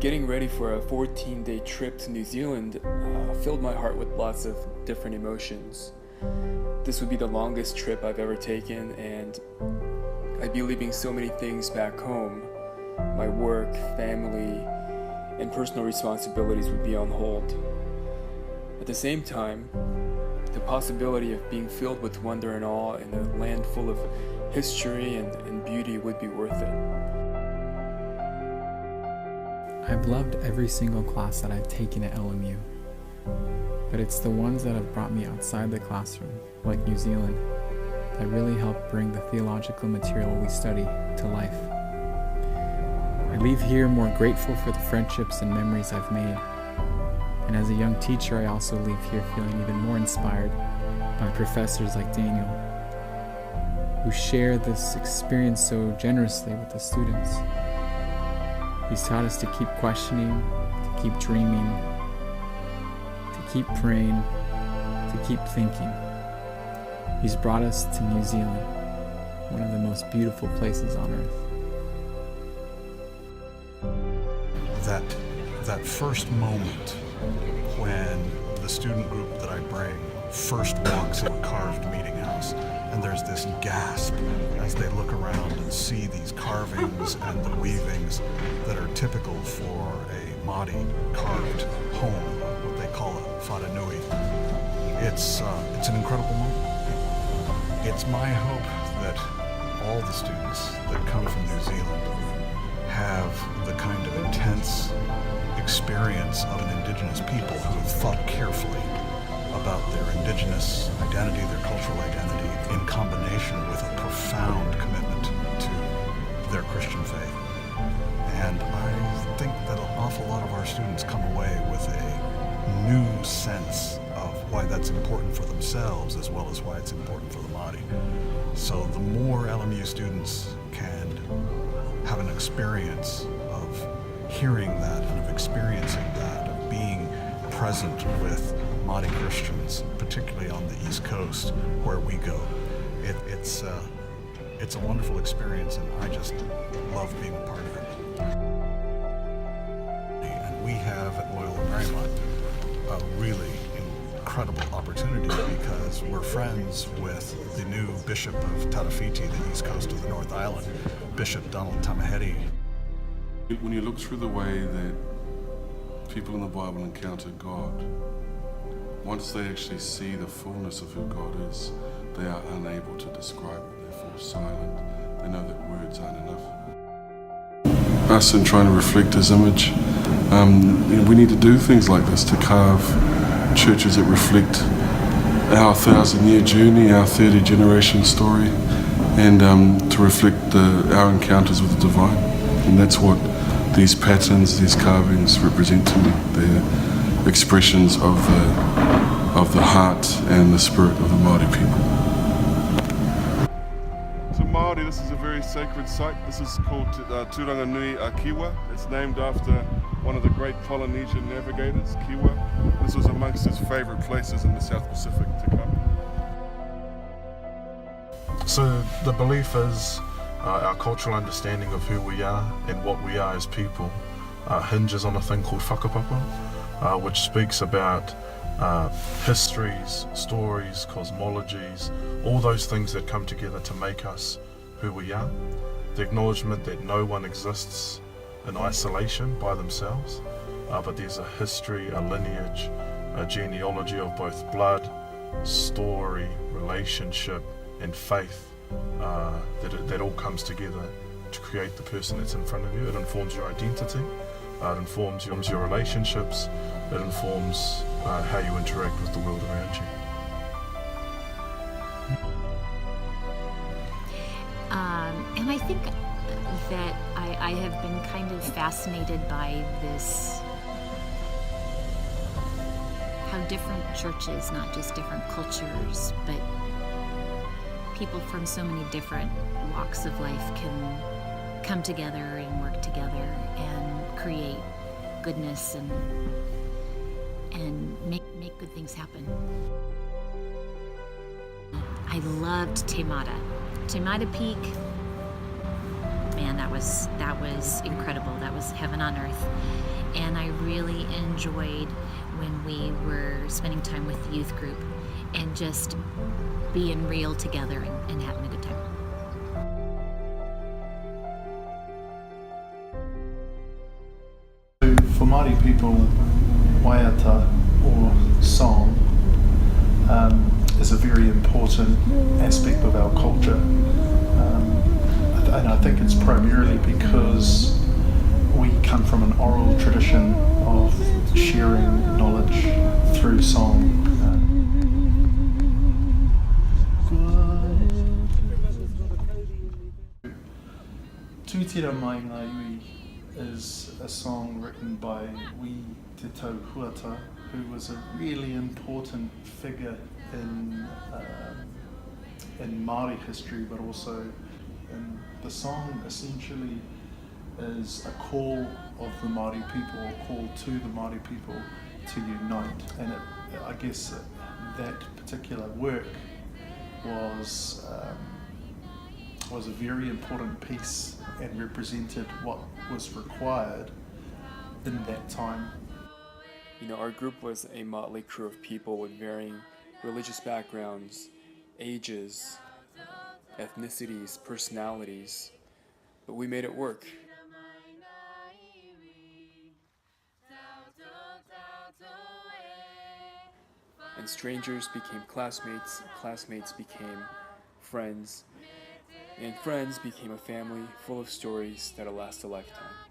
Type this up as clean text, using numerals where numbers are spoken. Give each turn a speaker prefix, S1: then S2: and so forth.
S1: Getting ready for a 14-day trip to New Zealand filled my heart with lots of different emotions. This would be the longest trip I've ever taken, and I'd be leaving so many things back home. My work, family, and personal responsibilities would be on hold. At the same time, the possibility of being filled with wonder and awe in a land full of history and beauty would be worth it.
S2: I've loved every single class that I've taken at LMU, but it's the ones that have brought me outside the classroom, like New Zealand, that really help bring the theological material we study to life. I leave here more grateful for the friendships and memories I've made, and as a young teacher I also leave here feeling even more inspired by professors like Daniel, who share this experience so generously with the students. He's taught us to keep questioning, to keep dreaming, to keep praying, to keep thinking. He's brought us to New Zealand, one of the most beautiful places on earth.
S3: That first moment when the student group that I bring first walks in a carved meeting house, and there's this gasp as they look around and see these carvings and the weavings that are typical for a Māori carved home, what they call a wharenui. It's an incredible moment. It's my hope that all the students that come from New Zealand have the kind of intense experience of an Indigenous people who have thought carefully about their Indigenous identity, their cultural identity, in combination with a profound commitment to their Christian faith. And I think that an awful lot of our students come away with a new sense of why that's important for themselves as well as why it's important for the Māori. So the more LMU students can have an experience of hearing that and of experiencing that, of being present with Māori Christians, particularly on the East Coast where we go, it's a wonderful experience, and I just love being a part of it. And we have at Loyola Marymount a really incredible opportunity because we're friends with the new Bishop of Tarawhiti, the east coast of the North Island, Bishop Donald Tamaheri.
S4: When you look through the way that people in the Bible encounter God, once they actually see the fullness of who God is, they are unable to describe it. They fall silent. They know that words aren't enough. Us in trying to reflect His image, we need to do things like this to carve churches that reflect our 1,000-year journey, our 30-generation story, and to reflect our encounters with the divine. And that's what these patterns, these carvings represent to me. They're expressions of the heart and the spirit of the Māori people.
S5: To Māori, this is a very sacred site. This is called Turanga Nui a Kiwa. It's named after one of the great Polynesian navigators, Kiwa. This was amongst his favourite places in the South Pacific to come.
S3: So the belief is our cultural understanding of who we are and what we are as people hinges on a thing called whakapapa, which speaks about histories, stories, cosmologies, all those things that come together to make us who we are. The acknowledgement that no one exists in isolation by themselves, but there's a history, a lineage, a genealogy of both blood, story, relationship, and faith that all comes together to create the person that's in front of you. It informs your identity, it informs your relationships, it informs how you interact with the world around you.
S6: And I think that I have been kind of fascinated by this, how different churches, not just different cultures, but people from so many different walks of life can come together and work together and create goodness and make good things happen. I loved Te Mata Peak. Man, that was incredible. That was heaven on earth. And I really enjoyed when we were spending time with the youth group and just being real together and having a good time.
S7: For Māori people, waiata or song is a very important aspect of our culture. And I think it's primarily because we come from an oral tradition of sharing knowledge through song. Tūtira Mai Ngā Iwi is a song written by Wi Te Tau Huata, who was a really important figure in Māori history, but also in the song essentially is a call of the Māori people, or call to the Māori people to unite. And I guess that particular work was a very important piece and represented what was required in that time.
S1: You know, our group was a motley crew of people with varying religious backgrounds, ages, ethnicities, personalities, but we made it work. And strangers became classmates, classmates became friends, and friends became a family full of stories that'll last a lifetime.